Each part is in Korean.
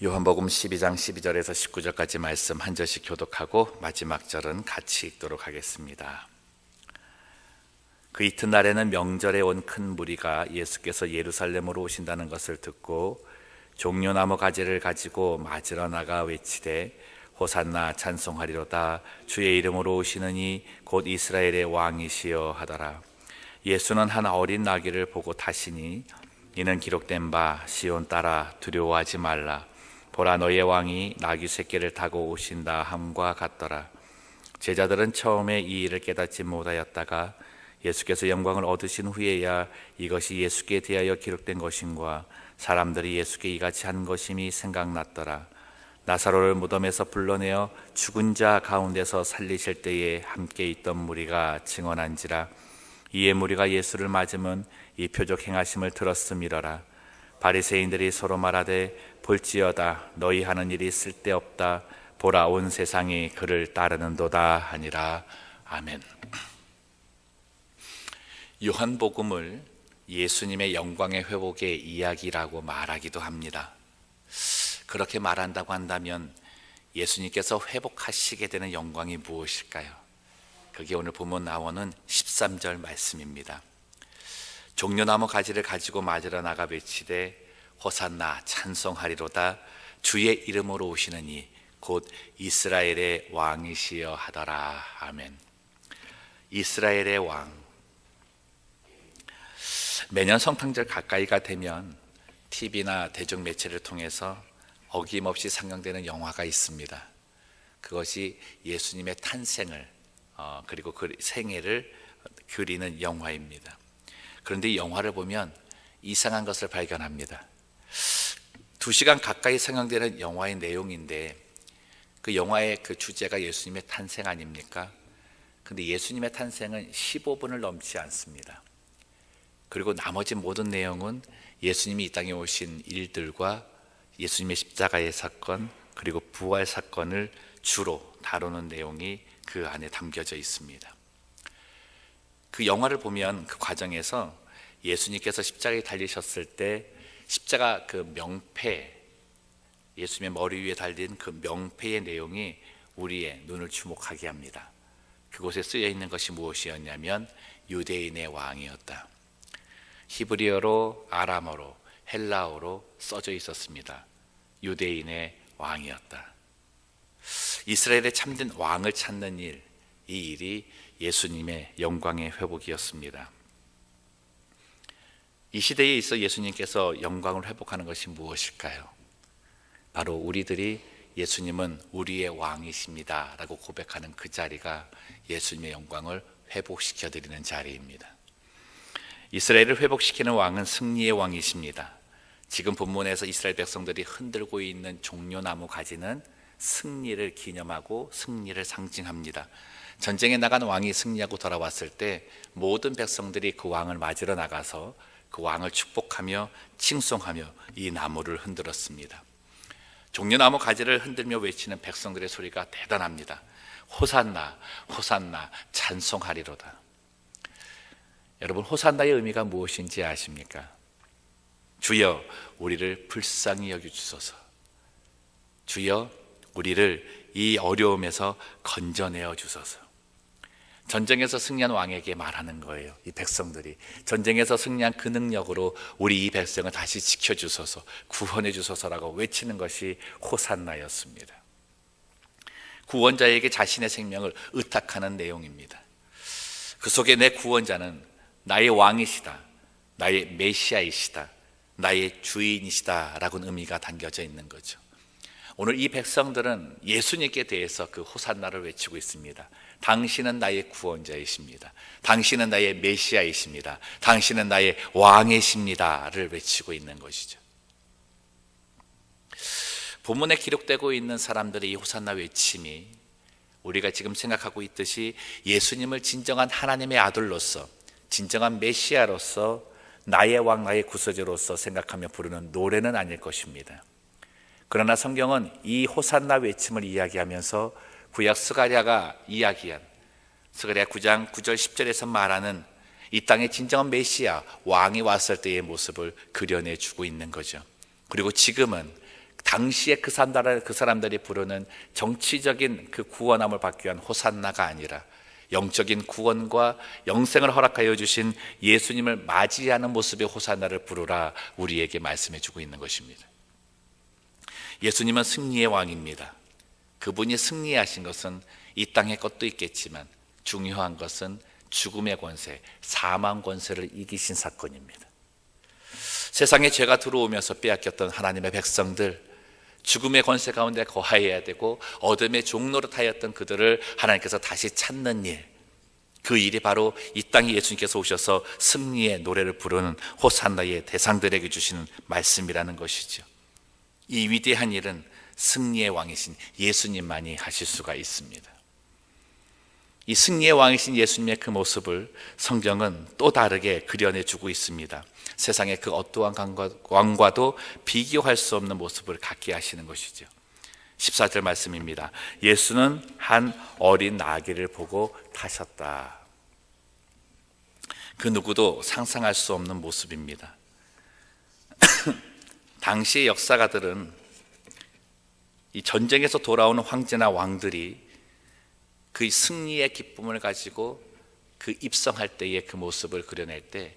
요한복음 12장 12절에서 19절까지 말씀 한 절씩 교독하고 마지막 절은 같이 읽도록 하겠습니다. 그 이튿날에는 명절에 온 큰 무리가 예수께서 예루살렘으로 오신다는 것을 듣고 종려나무 가지를 가지고 맞으러 나가 외치되 호산나 찬송하리로다 주의 이름으로 오시느니 곧 이스라엘의 왕이시여 하더라. 예수는 한 어린 나귀를 보고 타시니 이는 기록된 바 시온 딸아 두려워하지 말라 보라 너의 왕이 나귀 새끼를 타고 오신다 함과 같더라. 제자들은 처음에 이 일을 깨닫지 못하였다가 예수께서 영광을 얻으신 후에야 이것이 예수께 대하여 기록된 것인과 사람들이 예수께 이같이 한 것임이 생각났더라. 나사로를 무덤에서 불러내어 죽은 자 가운데서 살리실 때에 함께 있던 무리가 증언한지라. 이에 무리가 예수를 맞으면 이 표적 행하심을 들었음이러라. 바리새인들이 서로 말하되 볼지어다 너희 하는 일이 쓸데없다 보라 온 세상이 그를 따르는도다 하니라. 아멘. 요한복음을 예수님의 영광의 회복의 이야기라고 말하기도 합니다. 그렇게 말한다고 한다면 예수님께서 회복하시게 되는 영광이 무엇일까요? 그게 오늘 본문 나오는 13절 말씀입니다. 종려나무 가지를 가지고 맞으러 나가 외치되 호산나 찬송하리로다 주의 이름으로 오시느니 곧 이스라엘의 왕이시여 하더라. 아멘. 이스라엘의 왕. 매년 성탄절 가까이가 되면 TV나 대중매체를 통해서 어김없이 상영되는 영화가 있습니다. 그것이 예수님의 탄생을 그리고 그 생애를 그리는 영화입니다. 그런데 이 영화를 보면 이상한 것을 발견합니다. 2시간 가까이 상영되는 영화의 내용인데 그 영화의 그 주제가 예수님의 탄생 아닙니까? 근데 예수님의 탄생은 15분을 넘지 않습니다. 그리고 나머지 모든 내용은 예수님이 이 땅에 오신 일들과 예수님의 십자가의 사건 그리고 부활 사건을 주로 다루는 내용이 그 안에 담겨져 있습니다. 그 영화를 보면 그 과정에서 예수님께서 십자가에 달리셨을 때 십자가 그 명패, 예수님의 머리 위에 달린 그 명패의 내용이 우리의 눈을 주목하게 합니다. 그곳에 쓰여 있는 것이 무엇이었냐면 유대인의 왕이었다. 히브리어로, 아람어로, 헬라어로 써져 있었습니다. 유대인의 왕이었다. 이스라엘의 참된 왕을 찾는 일, 이 일이 예수님의 영광의 회복이었습니다. 이 시대에 있어 예수님께서 영광을 회복하는 것이 무엇일까요? 바로 우리들이 예수님은 우리의 왕이십니다 라고 고백하는 그 자리가 예수님의 영광을 회복시켜 드리는 자리입니다. 이스라엘을 회복시키는 왕은 승리의 왕이십니다. 지금 본문에서 이스라엘 백성들이 흔들고 있는 종려나무 가지는 승리를 기념하고 승리를 상징합니다. 전쟁에 나간 왕이 승리하고 돌아왔을 때 모든 백성들이 그 왕을 맞으러 나가서 그 왕을 축복하며 칭송하며 이 나무를 흔들었습니다. 종려나무 가지를 흔들며 외치는 백성들의 소리가 대단합니다. 호산나, 호산나, 찬송하리로다. 여러분, 호산나의 의미가 무엇인지 아십니까? 주여 우리를 불쌍히 여겨주소서. 주여 우리를 이 어려움에서 건져내어 주소서. 전쟁에서 승리한 왕에게 말하는 거예요. 이 백성들이 전쟁에서 승리한 그 능력으로 우리 이 백성을 다시 지켜주소서, 구원해 주소서라고 외치는 것이 호산나였습니다. 구원자에게 자신의 생명을 의탁하는 내용입니다. 그 속에 내 구원자는 나의 왕이시다, 나의 메시아이시다, 나의 주인이시다 라고는 의미가 담겨져 있는 거죠. 오늘 이 백성들은 예수님께 대해서 그 호산나를 외치고 있습니다. 당신은 나의 구원자이십니다. 당신은 나의 메시아이십니다. 당신은 나의 왕이십니다를 외치고 있는 것이죠. 본문에 기록되고 있는 사람들의 이 호산나 외침이 우리가 지금 생각하고 있듯이 예수님을 진정한 하나님의 아들로서, 진정한 메시아로서, 나의 왕, 나의 구세주로서 생각하며 부르는 노래는 아닐 것입니다. 그러나 성경은 이 호산나 외침을 이야기하면서 구약 스가랴가 이야기한 스가랴 9장 9절 10절에서 말하는 이 땅에 진정한 메시아 왕이 왔을 때의 모습을 그려내주고 있는 거죠. 그리고 지금은 당시에 그 사람들이 부르는 정치적인 그 구원함을 받기 위한 호산나가 아니라 영적인 구원과 영생을 허락하여 주신 예수님을 맞이하는 모습의 호산나를 부르라 우리에게 말씀해 주고 있는 것입니다. 예수님은 승리의 왕입니다. 그분이 승리하신 것은 이 땅의 것도 있겠지만 중요한 것은 죽음의 권세, 사망 권세를 이기신 사건입니다. 세상에 죄가 들어오면서 빼앗겼던 하나님의 백성들, 죽음의 권세 가운데 거하여야 되고 어둠의 종노릇하였던 그들을 하나님께서 다시 찾는 일, 그 일이 바로 이 땅에 예수님께서 오셔서 승리의 노래를 부르는 호산나의 대상들에게 주시는 말씀이라는 것이죠. 이 위대한 일은 승리의 왕이신 예수님만이 하실 수가 있습니다. 이 승리의 왕이신 예수님의 그 모습을 성경은 또 다르게 그려내주고 있습니다. 세상의 그 어떠한 왕과도 비교할 수 없는 모습을 갖게 하시는 것이죠. 14절 말씀입니다. 예수는 한 어린 나귀를 보고 타셨다. 그 누구도 상상할 수 없는 모습입니다. 당시의 역사가들은 이 전쟁에서 돌아오는 황제나 왕들이 그 승리의 기쁨을 가지고 그 입성할 때의 그 모습을 그려낼 때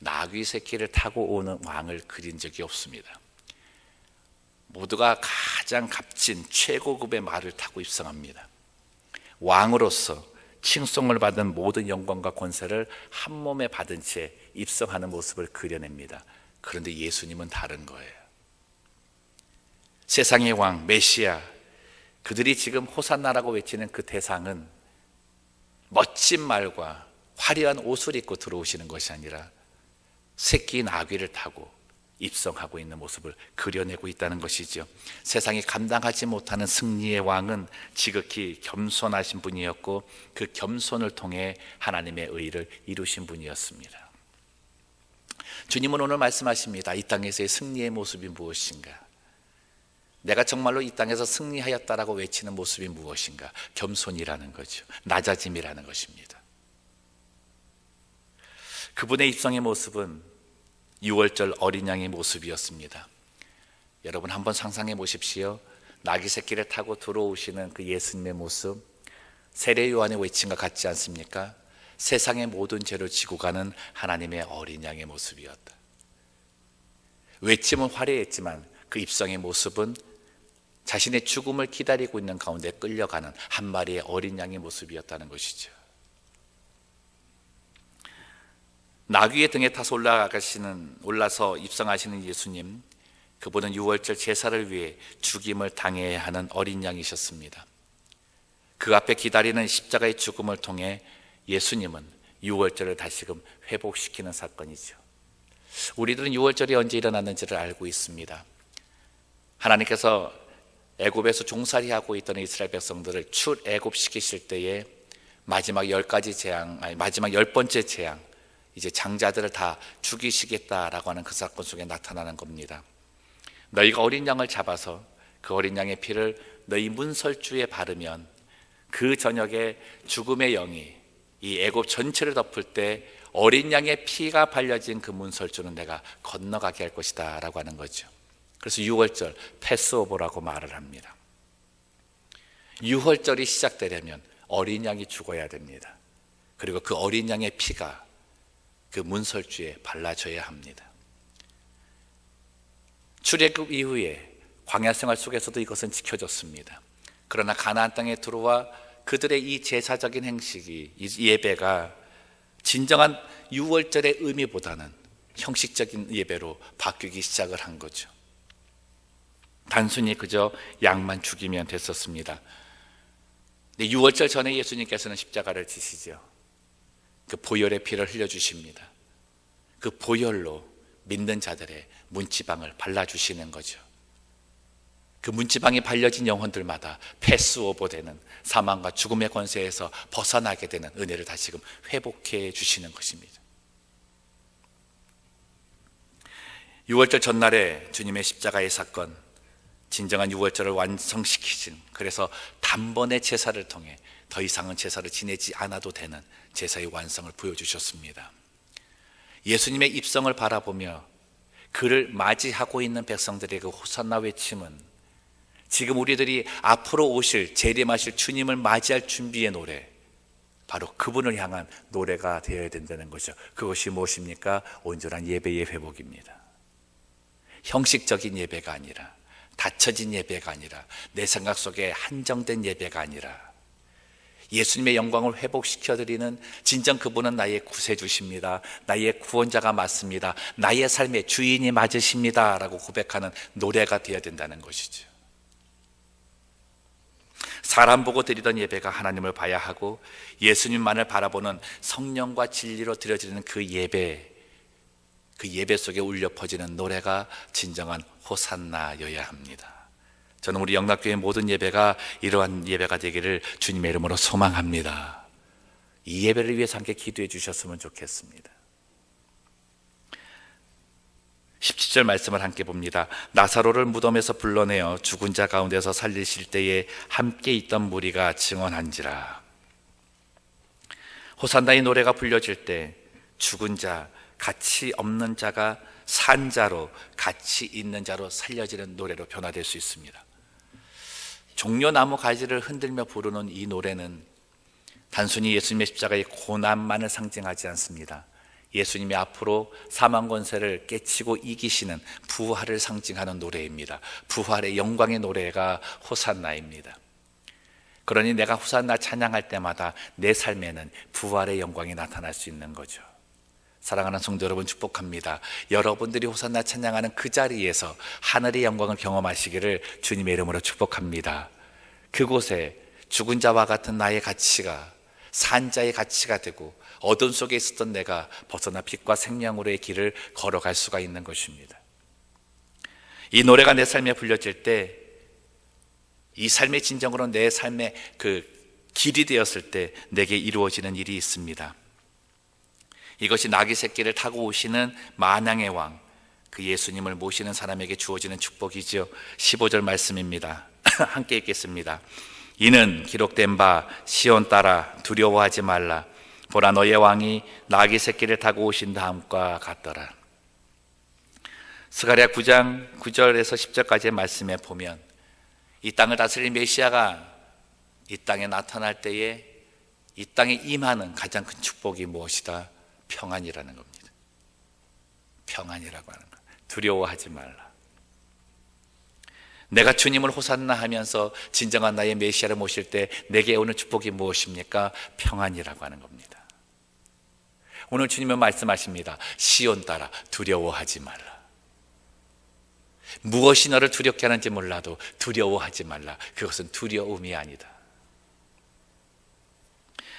나귀 새끼를 타고 오는 왕을 그린 적이 없습니다. 모두가 가장 값진 최고급의 말을 타고 입성합니다. 왕으로서 칭송을 받은 모든 영광과 권세를 한 몸에 받은 채 입성하는 모습을 그려냅니다. 그런데 예수님은 다른 거예요. 세상의 왕 메시아, 그들이 지금 호산나라고 외치는 그 대상은 멋진 말과 화려한 옷을 입고 들어오시는 것이 아니라 새끼 나귀를 타고 입성하고 있는 모습을 그려내고 있다는 것이죠. 세상이 감당하지 못하는 승리의 왕은 지극히 겸손하신 분이었고 그 겸손을 통해 하나님의 의를 이루신 분이었습니다. 주님은 오늘 말씀하십니다. 이 땅에서의 승리의 모습이 무엇인가? 내가 정말로 이 땅에서 승리하였다라고 외치는 모습이 무엇인가? 겸손이라는 거죠. 낮아짐이라는 것입니다. 그분의 입성의 모습은 유월절 어린 양의 모습이었습니다. 여러분 한번 상상해 보십시오. 나귀 새끼를 타고 들어오시는 그 예수님의 모습, 세례 요한의 외침과 같지 않습니까? 세상의 모든 죄를 지고 가는 하나님의 어린 양의 모습이었다. 외침은 화려했지만 그 입성의 모습은 자신의 죽음을 기다리고 있는 가운데 끌려가는 한 마리의 어린 양의 모습이었다는 것이죠. 나귀의 등에 타서 올라서 입성하시는 예수님, 그분은 유월절 제사를 위해 죽임을 당해야 하는 어린 양이셨습니다. 그 앞에 기다리는 십자가의 죽음을 통해 예수님은 유월절을 다시금 회복시키는 사건이죠. 우리들은 유월절이 언제 일어났는지를 알고 있습니다. 하나님께서 애굽에서 종살이하고 있던 이스라엘 백성들을 출애굽시키실 때에 마지막 10번째 재앙, 이제 장자들을 다 죽이시겠다라고 하는 그 사건 속에 나타나는 겁니다. 너희가 어린 양을 잡아서 그 어린 양의 피를 너희 문설주에 바르면 그 저녁에 죽음의 영이 이 애굽 전체를 덮을 때 어린 양의 피가 발려진 그 문설주는 내가 건너가게 할 것이다 라고 하는 거죠. 그래서 유월절 패스오버라고 말을 합니다. 유월절이 시작되려면 어린 양이 죽어야 됩니다. 그리고 그 어린 양의 피가 그 문설주에 발라져야 합니다. 출애굽 이후에 광야 생활 속에서도 이것은 지켜졌습니다. 그러나 가나안 땅에 들어와 그들의 이 제사적인 행식이, 이 예배가 진정한 유월절의 의미보다는 형식적인 예배로 바뀌기 시작을 한 거죠. 단순히 그저 양만 죽이면 됐었습니다. 근데 유월절 전에 예수님께서는 십자가를 지시죠. 그 보혈의 피를 흘려주십니다. 그 보혈로 믿는 자들의 문지방을 발라주시는 거죠. 그 문지방이 발려진 영혼들마다 패스오버 되는 사망과 죽음의 권세에서 벗어나게 되는 은혜를 다시금 회복해 주시는 것입니다. 유월절 전날에 주님의 십자가의 사건, 진정한 유월절을 완성시키신, 그래서 단번에 제사를 통해 더 이상은 제사를 지내지 않아도 되는 제사의 완성을 보여주셨습니다. 예수님의 입성을 바라보며 그를 맞이하고 있는 백성들의 그 호산나 외침은 지금 우리들이 앞으로 오실 재림하실 주님을 맞이할 준비의 노래, 바로 그분을 향한 노래가 되어야 된다는 거죠. 그것이 무엇입니까? 온전한 예배의 회복입니다. 형식적인 예배가 아니라, 닫혀진 예배가 아니라, 내 생각 속에 한정된 예배가 아니라, 예수님의 영광을 회복시켜드리는, 진정 그분은 나의 구세주십니다, 나의 구원자가 맞습니다, 나의 삶의 주인이 맞으십니다 라고 고백하는 노래가 되어야 된다는 것이죠. 사람 보고 드리던 예배가 하나님을 봐야 하고, 예수님만을 바라보는 성령과 진리로 드려지는 그 예배 속에 울려 퍼지는 노래가 진정한 호산나여야 합니다. 저는 우리 영락교회 모든 예배가 이러한 예배가 되기를 주님의 이름으로 소망합니다. 이 예배를 위해서 함께 기도해 주셨으면 좋겠습니다. 17절 말씀을 함께 봅니다. 나사로를 무덤에서 불러내어 죽은 자 가운데서 살리실 때에 함께 있던 무리가 증언한지라. 호산나의 노래가 불려질 때 죽은 자, 가치 없는 자가 산 자로, 가치 있는 자로 살려지는 노래로 변화될 수 있습니다. 종려나무 가지를 흔들며 부르는 이 노래는 단순히 예수님의 십자가의 고난만을 상징하지 않습니다. 예수님이 앞으로 사망 권세를 깨치고 이기시는 부활을 상징하는 노래입니다. 부활의 영광의 노래가 호산나입니다. 그러니 내가 호산나 찬양할 때마다 내 삶에는 부활의 영광이 나타날 수 있는 거죠. 사랑하는 성도 여러분, 축복합니다. 여러분들이 호산나 찬양하는 그 자리에서 하늘의 영광을 경험하시기를 주님의 이름으로 축복합니다. 그곳에 죽은 자와 같은 나의 가치가 산 자의 가치가 되고, 어둠 속에 있었던 내가 벗어나 빛과 생명으로의 길을 걸어갈 수가 있는 것입니다. 이 노래가 내 삶에 불려질 때, 이 삶의 진정으로 내 삶의 그 길이 되었을 때 내게 이루어지는 일이 있습니다. 이것이 나귀 새끼를 타고 오시는 만왕의 왕, 그 예수님을 모시는 사람에게 주어지는 축복이죠. 15절 말씀입니다. 함께 읽겠습니다. 이는 기록된 바 시온 딸아 두려워하지 말라. 보라, 너의 왕이 나귀 새끼를 타고 오신 다음과 같더라. 스가랴 9장 9절에서 10절까지의 말씀에 보면, 이 땅을 다스릴 메시아가 이 땅에 나타날 때에 이 땅에 임하는 가장 큰 축복이 무엇이다? 평안이라는 겁니다. 평안이라고 하는 것. 두려워하지 말라. 내가 주님을 호산나 하면서 진정한 나의 메시아를 모실 때 내게 오는 축복이 무엇입니까? 평안이라고 하는 겁니다. 오늘 주님은 말씀하십니다. 시온 딸아 두려워하지 말라. 무엇이 너를 두렵게 하는지 몰라도 두려워하지 말라. 그것은 두려움이 아니다.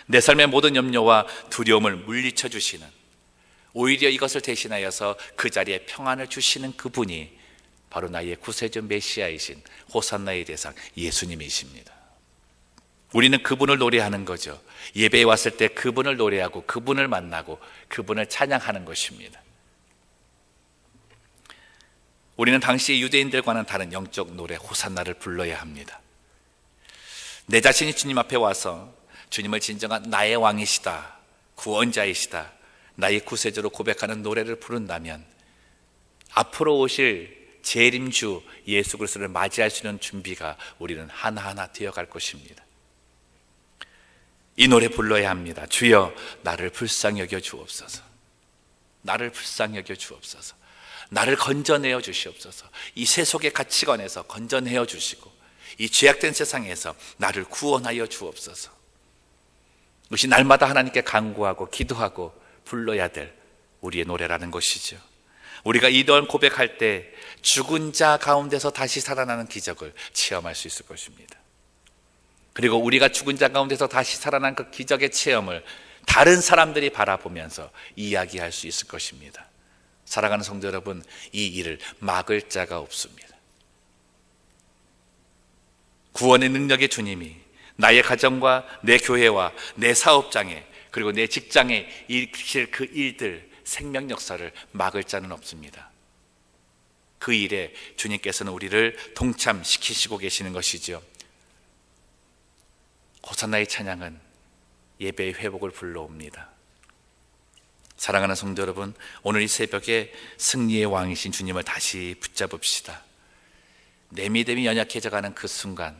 내 삶의 모든 염려와 두려움을 물리쳐 주시는, 오히려 이것을 대신하여서 그 자리에 평안을 주시는 그분이 바로 나의 구세주 메시아이신 호산나의 대상 예수님이십니다. 우리는 그분을 노래하는 거죠. 예배에 왔을 때 그분을 노래하고 그분을 만나고 그분을 찬양하는 것입니다. 우리는 당시 유대인들과는 다른 영적 노래 호산나를 불러야 합니다. 내 자신이 주님 앞에 와서 주님을 진정한 나의 왕이시다, 구원자이시다, 나의 구세주로 고백하는 노래를 부른다면 앞으로 오실 재림주 예수 그리스도를 맞이할 수 있는 준비가 우리는 하나하나 되어갈 것입니다. 이 노래 불러야 합니다. 주여 나를 불쌍히 여겨 주옵소서. 나를 불쌍히 여겨 주옵소서. 나를 건져내어 주시옵소서. 이 세속의 가치관에서 건져내어 주시고 이 죄악된 세상에서 나를 구원하여 주옵소서. 이것이 날마다 하나님께 간구하고 기도하고 불러야 될 우리의 노래라는 것이죠. 우리가 이런 고백할 때 죽은 자 가운데서 다시 살아나는 기적을 체험할 수 있을 것입니다. 그리고 우리가 죽은 자 가운데서 다시 살아난 그 기적의 체험을 다른 사람들이 바라보면서 이야기할 수 있을 것입니다. 사랑하는 성도 여러분, 이 일을 막을 자가 없습니다. 구원의 능력의 주님이 나의 가정과 내 교회와 내 사업장에 그리고 내 직장에 일으킬 그 일들, 생명 역사를 막을 자는 없습니다. 그 일에 주님께서는 우리를 동참시키시고 계시는 것이죠. 호산나의 찬양은 예배의 회복을 불러옵니다. 사랑하는 성도 여러분, 오늘 이 새벽에 승리의 왕이신 주님을 다시 붙잡읍시다. 내 믿음이 연약해져가는 그 순간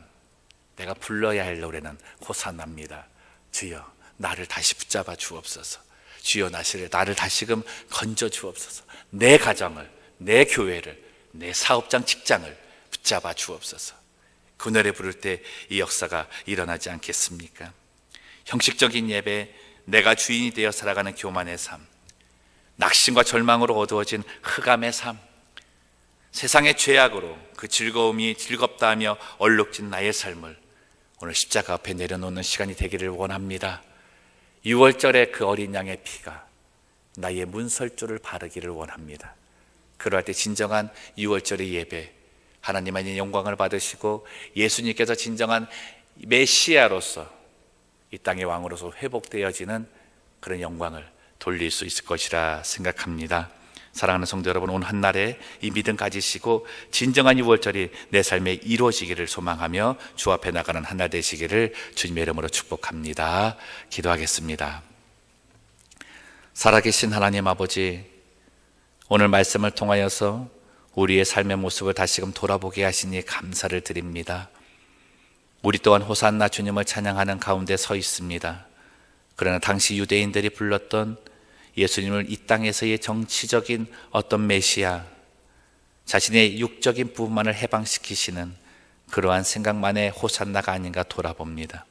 내가 불러야 할 노래는 호산나입니다. 주여 나를 다시 붙잡아 주옵소서. 주여 나를 다시금 건져 주옵소서. 내 가정을, 내 교회를, 내 사업장, 직장을 붙잡아 주옵소서. 그 노래 부를 때 이 역사가 일어나지 않겠습니까? 형식적인 예배, 내가 주인이 되어 살아가는 교만의 삶, 낙심과 절망으로 어두워진 흑암의 삶, 세상의 죄악으로 그 즐거움이 즐겁다 하며 얼룩진 나의 삶을 오늘 십자가 앞에 내려놓는 시간이 되기를 원합니다. 6월절의 그 어린 양의 피가 나의 문설주를 바르기를 원합니다. 그러할 때 진정한 6월절의 예배, 하나님 안에 영광을 받으시고 예수님께서 진정한 메시아로서 이 땅의 왕으로서 회복되어지는 그런 영광을 돌릴 수 있을 것이라 생각합니다. 사랑하는 성도 여러분, 오늘 한날에 이 믿음 가지시고 진정한 6월절이 내 삶에 이루어지기를 소망하며 주 앞에 나가는 한날 되시기를 주님의 이름으로 축복합니다. 기도하겠습니다. 살아계신 하나님 아버지, 오늘 말씀을 통하여서 우리의 삶의 모습을 다시금 돌아보게 하시니 감사를 드립니다. 우리 또한 호산나 주님을 찬양하는 가운데 서 있습니다. 그러나 당시 유대인들이 불렀던 예수님을 이 땅에서의 정치적인 어떤 메시아, 자신의 육적인 부분만을 해방시키시는 그러한 생각만의 호산나가 아닌가 돌아봅니다.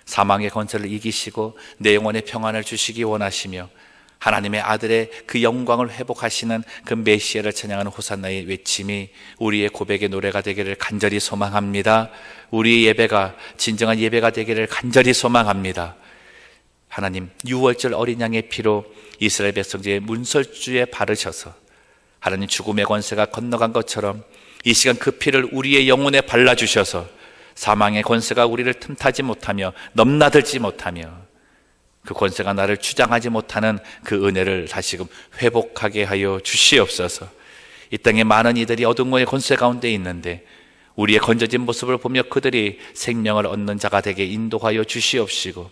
사망의 권세를 이기시고 내 영혼의 평안을 주시기 원하시며 하나님의 아들의 그 영광을 회복하시는 그 메시아를 찬양하는 호산나의 외침이 우리의 고백의 노래가 되기를 간절히 소망합니다. 우리의 예배가 진정한 예배가 되기를 간절히 소망합니다. 하나님, 6월절 어린 양의 피로 이스라엘 백성들의 문설주에 바르셔서 하나님 죽음의 권세가 건너간 것처럼 이 시간 그 피를 우리의 영혼에 발라주셔서 사망의 권세가 우리를 틈타지 못하며 넘나들지 못하며 그 권세가 나를 주장하지 못하는 그 은혜를 다시금 회복하게 하여 주시옵소서. 이 땅에 많은 이들이 어둠의 권세 가운데 있는데 우리의 건져진 모습을 보며 그들이 생명을 얻는 자가 되게 인도하여 주시옵시고,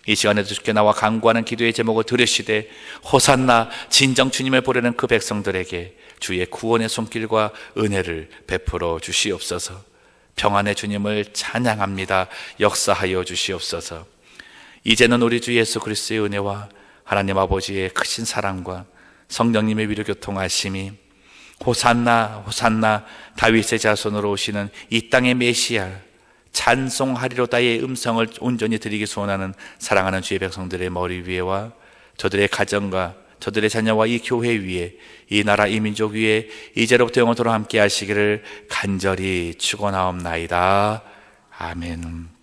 이 시간에도 주께 나와 간구하는 기도의 제목을 들으시되 호산나 진정 주님을 보려는 그 백성들에게 주의 구원의 손길과 은혜를 베풀어 주시옵소서. 평안의 주님을 찬양합니다. 역사하여 주시옵소서. 이제는 우리 주 예수 그리스도의 은혜와 하나님 아버지의 크신 사랑과 성령님의 위로 교통하심이 호산나 호산나 다윗의 자손으로 오시는 이 땅의 메시아 찬송하리로다의 음성을 온전히 드리기 소원하는 사랑하는 주의 백성들의 머리 위에와 저들의 가정과 저들의 자녀와 이 교회 위에 이 나라 이 민족 위에 이제로부터 영원토록 함께 하시기를 간절히 축원하옵나이다. 아멘.